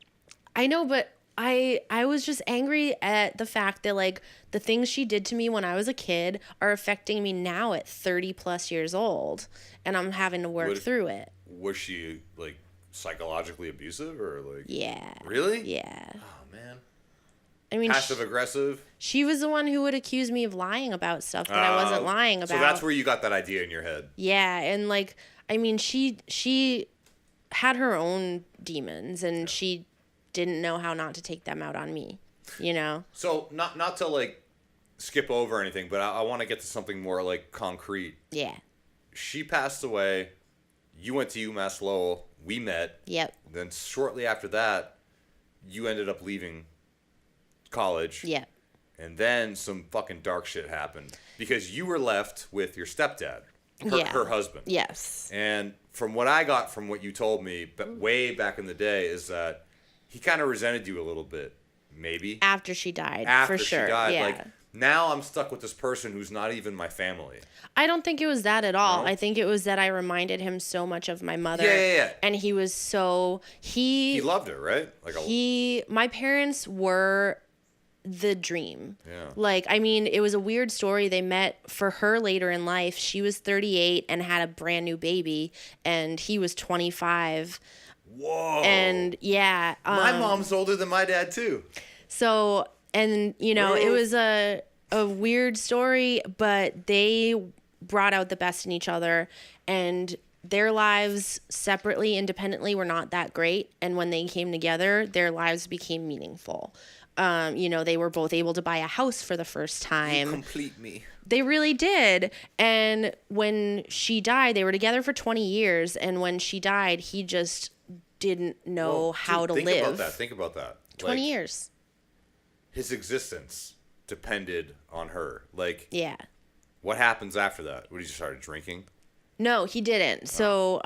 I know, but I was just angry at the fact that like the things she did to me when I was a kid are affecting me now at 30 plus years old, and I'm having to work through it. Was she like psychologically abusive or like? Yeah. Really? Yeah. Oh man. I mean, Passive aggressive. she was the one who would accuse me of lying about stuff that I wasn't lying about. So that's where you got that idea in your head. Yeah, and like I mean, she had her own demons, and she didn't know how not to take them out on me, you know? So not to like skip over anything, but I want to get to something more like concrete. Yeah. She passed away. You went to UMass Lowell. We met. Yep. Then shortly after that, you ended up leaving college. Yep. And then some fucking dark shit happened because you were left with your stepdad, her husband. Yes. And from what I got from what you told me, but way back in the day, is that he kind of resented you a little bit, maybe. After she died, After for sure. she died, Yeah. like now I'm stuck with this person who's not even my family. I don't think it was that at all. No? I think it was that I reminded him so much of my mother. Yeah. And he was so He loved her, right? Like my parents were the dream. Yeah. Like, I mean, it was a weird story. They met for her later in life. She was 38 and had a brand new baby, and he was 25. Whoa. And yeah. My mom's older than my dad too. So, and you know, it was a weird story, but they brought out the best in each other, and their lives separately, independently, were not that great. And when they came together, their lives became meaningful. You know, they were both able to buy a house for the first time. You complete me. They really did. And when she died, they were together for 20 years. And when she died, he just didn't know how to live. Think about that. 20 years. His existence depended on her. Like, Yeah. what happens after that? What, he just started drinking? No, he didn't. So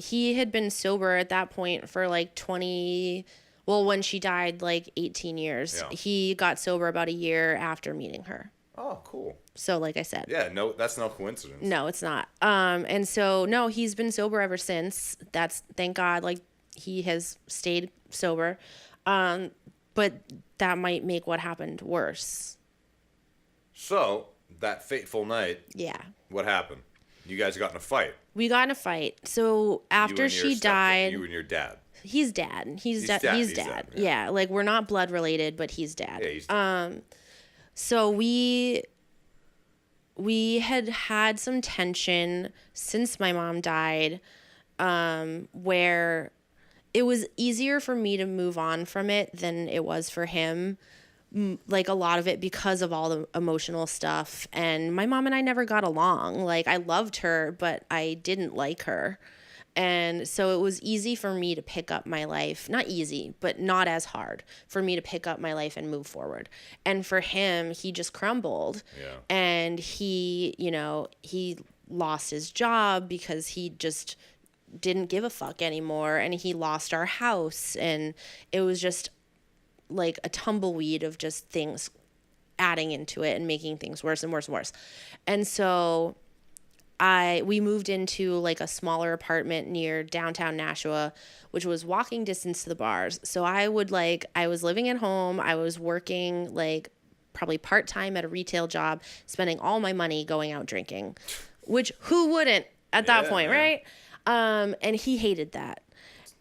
he had been sober at that point for like 20... Well, when she died, like 18 years. Yeah. He got sober about a year after meeting her. Oh, cool. So like I said. Yeah, no, that's no coincidence. No, it's not. And so no, he's been sober ever since. That's thank God. Like he has stayed sober. But that might make what happened worse. So that fateful night. Yeah. What happened? You guys got in a fight. We got in a fight. So after she died, you and your dad. He's dad. He's dad. Yeah, like we're not blood related, but he's dad. Yeah, he's dad. So we had some tension since my mom died, where it was easier for me to move on from it than it was for him. Like a lot of it because of all the emotional stuff. And my mom and I never got along. Like I loved her, but I didn't like her. And so it was easy for me to pick up my life. Not easy, but not as hard for me to pick up my life and move forward. And for him, he just crumbled. Yeah. And he lost his job because he just didn't give a fuck anymore. And he lost our house. And it was just like a tumbleweed of just things adding into it and making things worse and worse and worse. And so we moved into like a smaller apartment near downtown Nashua, which was walking distance to the bars. So I was living at home. I was working like probably part-time at a retail job, spending all my money going out drinking, which who wouldn't at that point, right? And he hated that.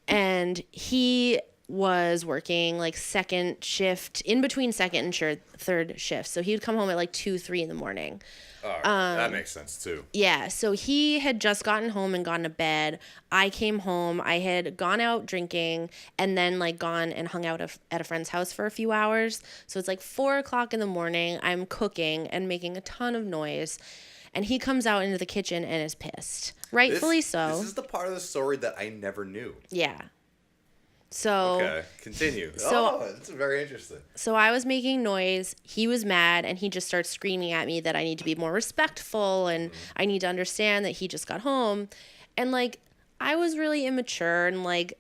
And he was working like second shift, in between second and third shifts. So he would come home at like 2, 3 in the morning. That makes sense too. Yeah. So he had just gotten home and gone to bed. I came home. I had gone out drinking and then like gone and hung out at a friend's house for a few hours. So it's like 4 o'clock in the morning. I'm cooking and making a ton of noise. And he comes out into the kitchen and is pissed. Rightfully so. This is the part of the story that I never knew. Yeah. So okay, continue. It's very interesting. So I was making noise. He was mad, and he just starts screaming at me that I need to be more respectful and I need to understand that he just got home. And like I was really immature and like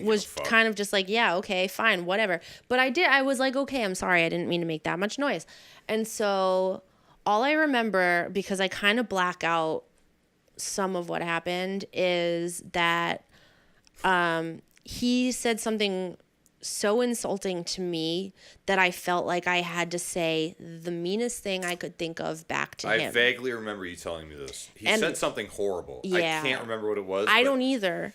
was kind of just like, yeah, okay, fine, whatever. But I was like, okay, I'm sorry, I didn't mean to make that much noise. And so all I remember, because I kind of black out some of what happened, is that he said something so insulting to me that I felt like I had to say the meanest thing I could think of back to him. I vaguely remember you telling me this. He said something horrible. Yeah, I can't remember what it was. I don't either.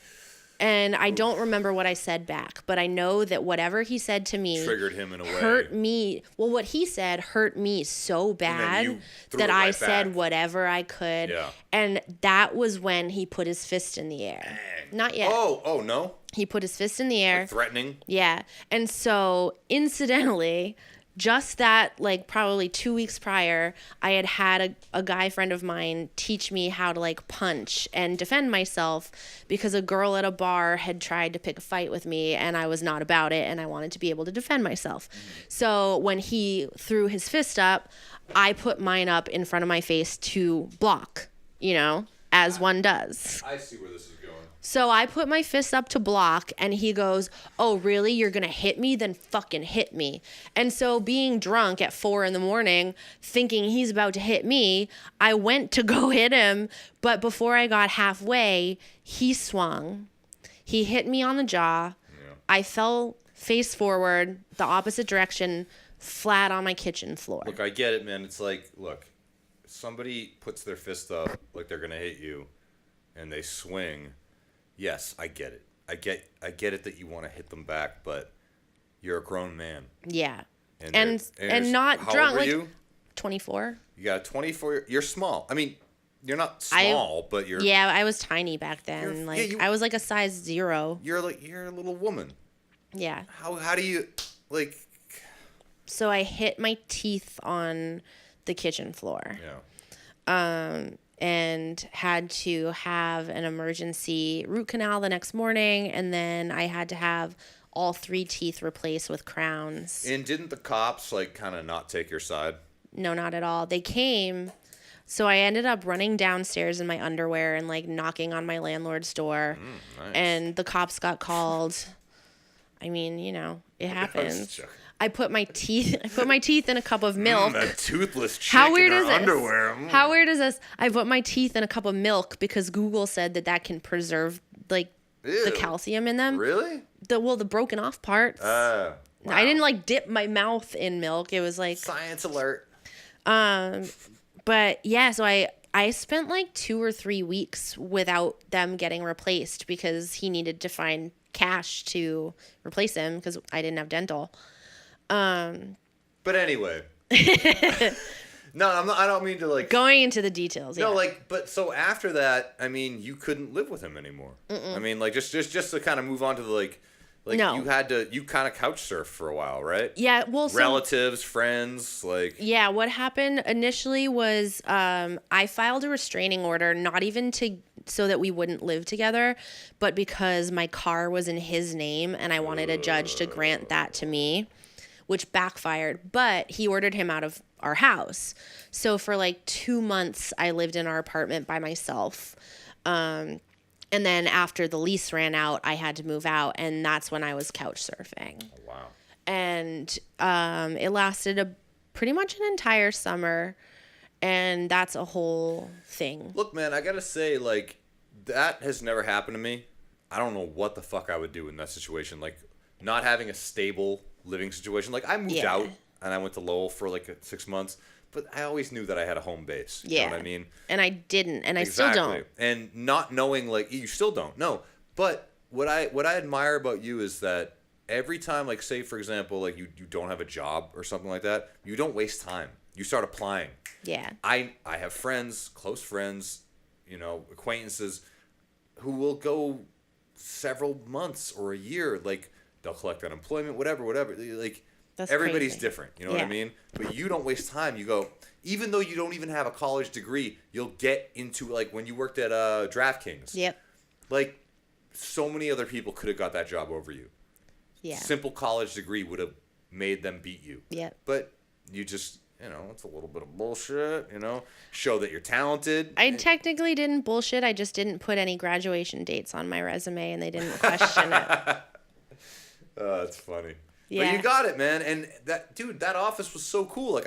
And I don't remember what I said back, but I know that whatever he said to me triggered him in a way. Hurt me. Well, what he said hurt me so bad that I said whatever I could. Yeah. And that was when he put his fist in the air. Dang. Not yet. Oh, no? He put his fist in the air. Like threatening? Yeah. And so, incidentally, just that, like, probably 2 weeks prior, I had a guy friend of mine teach me how to, like, punch and defend myself because a girl at a bar had tried to pick a fight with me and I was not about it and I wanted to be able to defend myself. So when he threw his fist up, I put mine up in front of my face to block, as one does. I see where this is going. So I put my fist up to block, and he goes, "Oh, really? You're going to hit me? Then fucking hit me." And so being drunk at 4 a.m, thinking he's about to hit me, I went to go hit him. But before I got halfway, he swung. He hit me on the jaw. Yeah. I fell face forward, the opposite direction, flat on my kitchen floor. Look, I get it, man. It's like, look, somebody puts their fist up like they're going to hit you, and they swing. Yes, I get it. I get it that you want to hit them back, but you're a grown man. Yeah. And not how drunk. Old were like you? 24. You got a 24. You're small. I mean, you're not small, but you're. Yeah, I was tiny back then. I was like a size 0. You're a little woman. Yeah. How do you like? So I hit my teeth on the kitchen floor. Yeah. And had to have an emergency root canal the next morning, and then I had to have all 3 teeth replaced with crowns. And didn't the cops like kind of not take your side? No, not at all. They came, so I ended up running downstairs in my underwear and like knocking on my landlord's door, Nice. and the cops got called. I mean, it happens. I put my teeth in a cup of milk. A toothless chick How weird in her is this? underwear. How weird is this? I put my teeth in a cup of milk because Google said that can preserve like Ew. the calcium in them. Really? The broken off parts. Wow. I didn't like dip my mouth in milk. It was like Science alert. But yeah, so I spent like 2 or 3 weeks without them getting replaced because he needed to find cash to replace him because I didn't have dental. But anyway. No, I don't mean to like going into the details. No, yeah. like, but so after that, I mean, you couldn't live with him anymore. I mean, like, just to kind of move on to the like No. you kind of couch surf for a while, right? Yeah, well, Relatives, friends, like. Yeah, what happened initially was I filed a restraining order, not even so that we wouldn't live together, but because my car was in his name and I wanted a judge to grant that to me, which backfired. But he ordered him out of our house. So for like 2 months, I lived in our apartment by myself. And then after the lease ran out, I had to move out, and that's when I was couch surfing. Oh, wow. And it lasted pretty much an entire summer, and that's a whole thing. Look, man, I gotta say, like, that has never happened to me. I don't know what the fuck I would do in that situation. Like, not having a stable living situation. Like, I moved out, and I went to Lowell for, like, 6 months. But I always knew that I had a home base. You know what I mean? And I didn't, and I still don't. And not knowing, like, you still don't. No. But what I admire about you is that every time, like, say, for example, like, you don't have a job or something like that, you don't waste time. You start applying. Yeah. I have friends, close friends, acquaintances who will go several months or a year. Like, they'll collect unemployment, whatever. Like, that's everybody's crazy. different. You know what I mean? But you don't waste time. You go, even though you don't even have a college degree, you'll get into, like, when you worked at DraftKings. Yep. Like, so many other people could have got that job over you. Yeah. Simple college degree would have made them beat you. Yep. But you just, it's a little bit of bullshit, show that you're talented. I technically didn't bullshit. I just didn't put any graduation dates on my resume, and they didn't question it. Oh, that's funny. Yeah. But you got it, man. And that office was so cool. Like,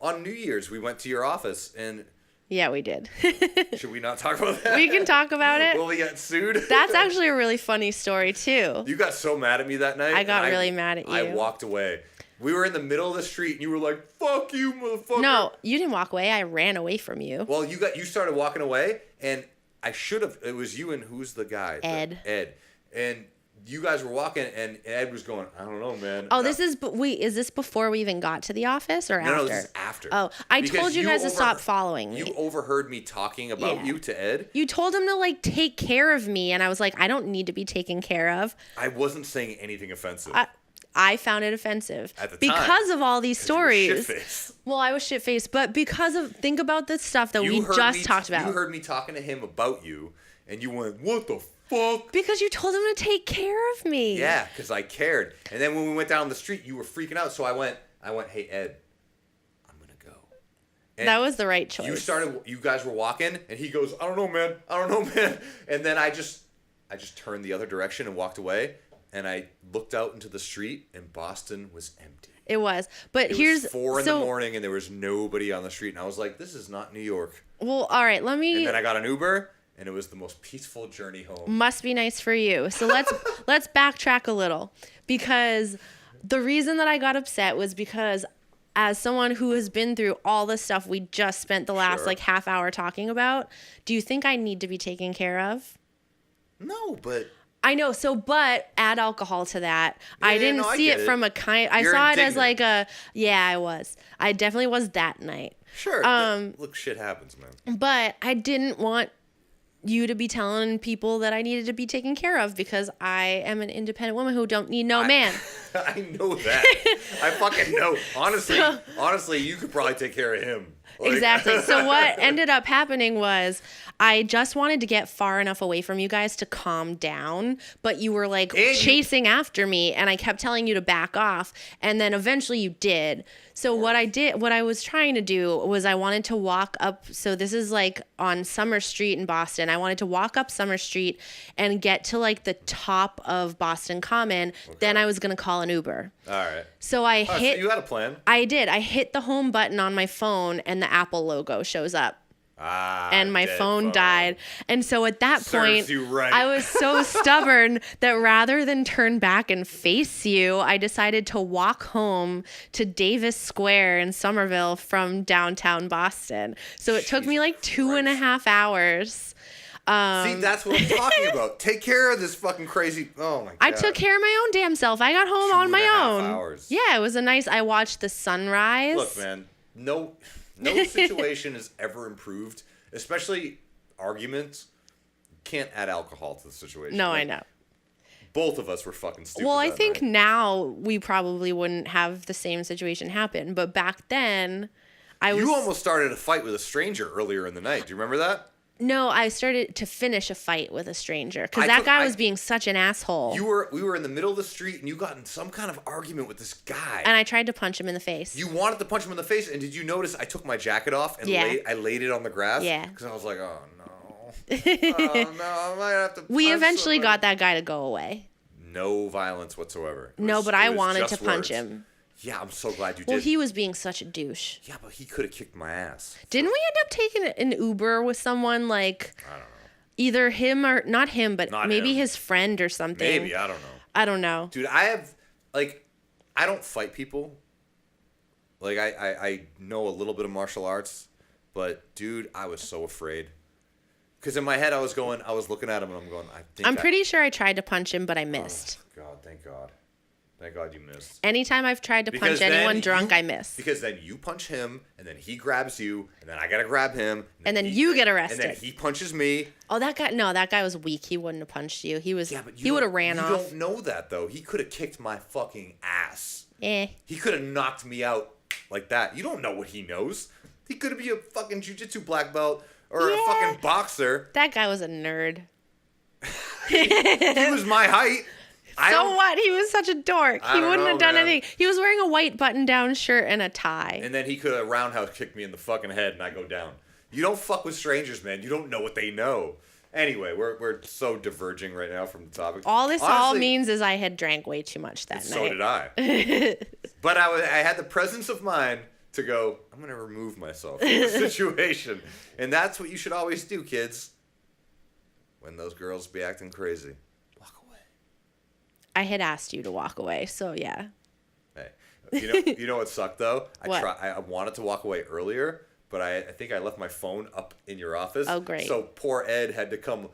on New Year's, we went to your office, and yeah, we did. should we not talk about that? We can talk about it. Will we get sued? That's actually a really funny story too. You got so mad at me that night. I got really mad at you. I walked away. We were in the middle of the street, and you were like, "Fuck you, motherfucker!" No, you didn't walk away. I ran away from you. Well, you started walking away, and I should have. It was you and who's the guy? Ed. Ed. And you guys were walking, and Ed was going, "I don't know, man." Oh, is this before we even got to the office or after? No, this is after. Oh, I told you guys to stop following me. You overheard me talking about you to Ed. You told him to, like, take care of me, and I was like, I don't need to be taken care of. I wasn't saying anything offensive. I found it offensive at the time because of all these stories. You were shit-faced. Well, I was shit-faced, but think about the stuff that we just talked about. You heard me talking to him about you, and you went, "What the fuck?" Because you told him to take care of me. Yeah, because I cared. And then when we went down the street, you were freaking out. So I went, "Hey, Ed, I'm going to go." And that was the right choice. You guys were walking, and he goes, I don't know, man. And then I just turned the other direction and walked away. And I looked out into the street, and Boston was empty. It was. But it was 4 in the morning, and there was nobody on the street. And I was like, this is not New York. Well, all right, And then I got an Uber, and it was the most peaceful journey home. Must be nice for you. So let's backtrack a little, because the reason that I got upset was because, as someone who has been through all the stuff we just spent the last half hour talking about, do you think I need to be taken care of? No, but I know. So, but add alcohol to that. Yeah, I didn't see it from a kind. I You're saw indignant. it as like a. Yeah, I was. I definitely was that night. Sure. Look, shit happens, man. But I didn't want you to be telling people that I needed to be taken care of, because I am an independent woman who don't need no man. I know that. I fucking know. Honestly, you could probably take care of him. Exactly. So what ended up happening was I just wanted to get far enough away from you guys to calm down, but you were like chasing after me and I kept telling you to back off, and then eventually you did. So what I was trying to do was I wanted to walk up. So this is like on Summer Street in Boston. I wanted to walk up Summer Street and get to like the top of Boston Common. Okay. Then I was going to call an Uber. All right. So I hit. So you had a plan. I did. I hit the home button on my phone and the Apple logo shows up. And my phone died. And so at that point, right. I was so stubborn that rather than turn back and face you, I decided to walk home to Davis Square in Somerville from downtown Boston. So it took me like 2.5 hours. See, that's what I'm talking about. Take care of this fucking crazy. Oh my God. I took care of my own damn self. I got home on my own. 2.5 hours. Yeah, it was I watched the sunrise. Look, man, no situation is ever improved, especially arguments. You can't add alcohol to the situation. No, I know. Both of us were fucking stupid. Well, I think night. now we probably wouldn't have the same situation happen, but back then, You almost started a fight with a stranger earlier in the night. Do you remember that? No, I started to finish a fight with a stranger because that guy was being such an asshole. We were in the middle of the street and you got in some kind of argument with this guy. And I tried to punch him in the face. You wanted to punch him in the face, and did you notice I took my jacket off and I laid it on the grass? Yeah. Because I was like, oh no, oh no, I might have to. We eventually got that guy to go away. No violence whatsoever. But I wanted to punch him. Yeah, I'm so glad you did. Well, he was being such a douche. Yeah, but he could have kicked my ass. Didn't we end up taking an Uber with someone like... I don't know. Either him or... Not him, but maybe his friend or something. Maybe, I don't know. I don't know. Dude, I don't fight people. Like, I know a little bit of martial arts. But, dude, I was so afraid. Because in my head, I was looking at him and I'm going, I'm pretty sure I tried to punch him, but I missed. Oh, God, thank God. Thank God you missed. Anytime I've tried to punch anyone drunk, I miss. Because then you punch him, and then he grabs you, and then I gotta grab him. And then you get arrested. And then he punches me. Oh, that guy was weak. He wouldn't have punched you. He would have ran off. You don't know that, though. He could have kicked my fucking ass. Eh. He could have knocked me out like that. You don't know what he knows. He could be a fucking jiu-jitsu black belt or a fucking boxer. That guy was a nerd. He was my height. So what? He was such a dork. He wouldn't have done anything. He was wearing a white button-down shirt and a tie. And then he could have roundhouse kicked me in the fucking head and I go down. You don't fuck with strangers, man. You don't know what they know. Anyway, we're so diverging right now from the topic. All means is I had drank way too much that night. So did I. But I had the presence of mind to go, I'm going to remove myself from the situation. And that's what you should always do, kids. When those girls be acting crazy. I had asked you to walk away, so yeah. Hey, you know what sucked though? What? I wanted to walk away earlier, but I think I left my phone up in your office. Oh, great. So poor Ed had to come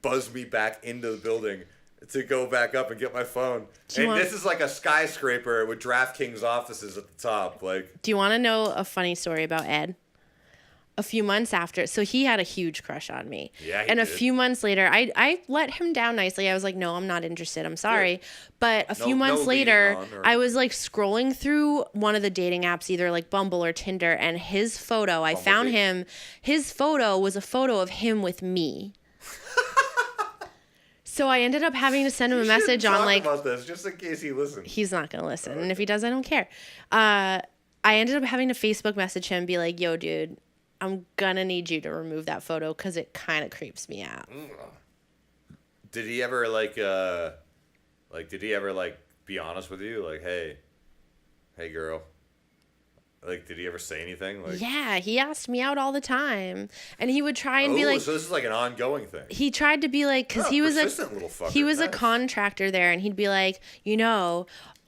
buzz me back into the building to go back up and get my phone. This is like a skyscraper with DraftKings offices at the top. Like, do you want to know a funny story about Ed? A few months after, so he had a huge crush on me. Yeah, he and a did. few months later, I let him down nicely. I was like, no, I'm not interested. I'm sorry. Good. But a few months later, I I was like scrolling through one of the dating apps, either like Bumble or Tinder, and his photo, I found him. His photo was a photo of him with me. So I ended up having to send him a message on like... about this, just in case he listens. He's not going to listen. Okay. And if he does, I don't care. I ended up having to Facebook message him and be like, yo, dude, I'm gonna need you to remove that photo because it kind of creeps me out. Did he ever be honest with you? Like, hey girl. Like, did he ever say anything? Like, yeah, he asked me out all the time, and he would try and be like, so this is like an ongoing thing. He tried to be like, because he was a contractor there, and he'd be like,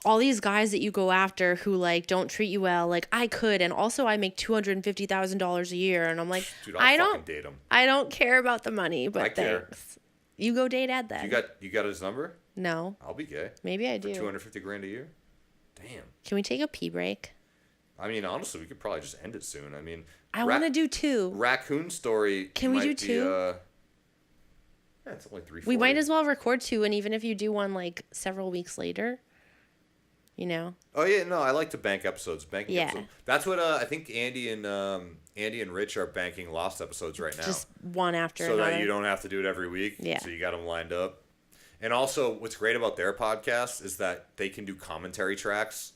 all these guys that you go after who like don't treat you well, like I could, and also I make $250,000 a year, and I'm like, dude, I'll fucking date him. I don't care about the money, but care. Thanks. You go date Ed then. You got his number? No. I'll be gay. Maybe I do. For $250,000 a year? Damn. Can we take a pee break? I mean, honestly, we could probably just end it soon. I mean, I want to do 2. Raccoon story. Can we do 2? Yeah, it's only 3:40. We might as well record 2, and even if you do one like several weeks later. you know? Oh yeah, no, I like to bank episodes. Yeah. Episodes. That's what I think Andy and Rich are banking Lost episodes right now. Just one after so another. that you don't have to do it every week. Yeah. So you got them lined up. And also, what's great about their podcast is that they can do commentary tracks.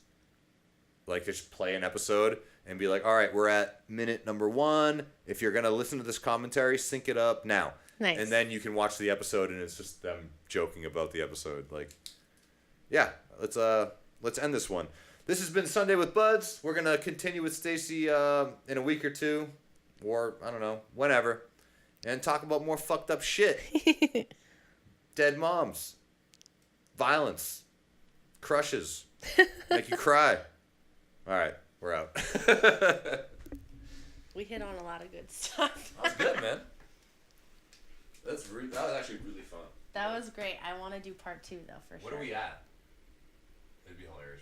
Like, just play an episode and be like, all right, we're at minute number 1. If you're going to listen to this commentary, sync it up now. Nice. And then you can watch the episode, and it's just them joking about the episode. Like, yeah, let's end this one. This has been Sunday with Buds. We're going to continue with Stacey in a week or two, or, I don't know, whenever, and talk about more fucked up shit. Dead moms. Violence. Crushes. Make you cry. All right, we're out. We hit on a lot of good stuff. That was good, man. That was actually really fun. That was great. I want to do part 2, though, for sure. What are we at? It'd be hilarious.